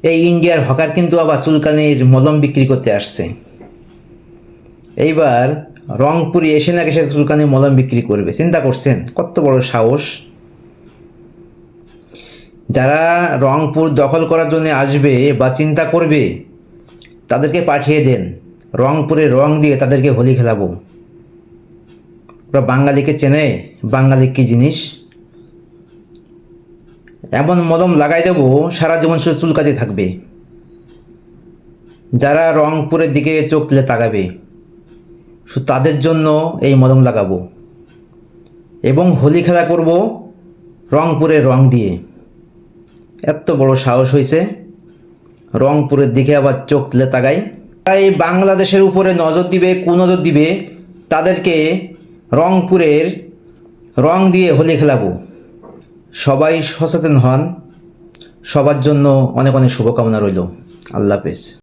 এই ইন্ডিয়ার হকার কিন্তু আবার চুলকানির মলম বিক্রি করতে আসছে। এইবার রংপুরে এসে নাকি সে চুলকানির মলম বিক্রি করবে, চিন্তা করছেন কত বড় সাহস। যারা রংপুর দখল করার জন্য আসবে বা চিন্তা করবে তাদেরকে পাঠিয়ে দেন, রংপুরে রং দিয়ে তাদেরকে হোলি খেলাবো। ওরা বাঙালিকে চেনে, বাঙালি কী জিনিস। এমন মলম লাগাই দেবো সারা জীবন শুধু চুলকাতে থাকবে। যারা রংপুরের দিকে চোখ তুলে তাকাবে শুধু তাদের জন্য এই মলম লাগাবো এবং হোলি খেলা করব রংপুরের রং দিয়ে। এত বড় সাহস হয়েছে, রংপুরের দিকে আবার চোখ তুলে তাকায়। তাই বাংলাদেশের উপরে নজর দিবে, কুনজর দিবে, তাদেরকে রংপুরের রং দিয়ে হোলি খেলাবো। সবাই সচেতন হন, সবার জন্য অনেক অনেক শুভকামনা রইল। আল্লাহ হাফেজ।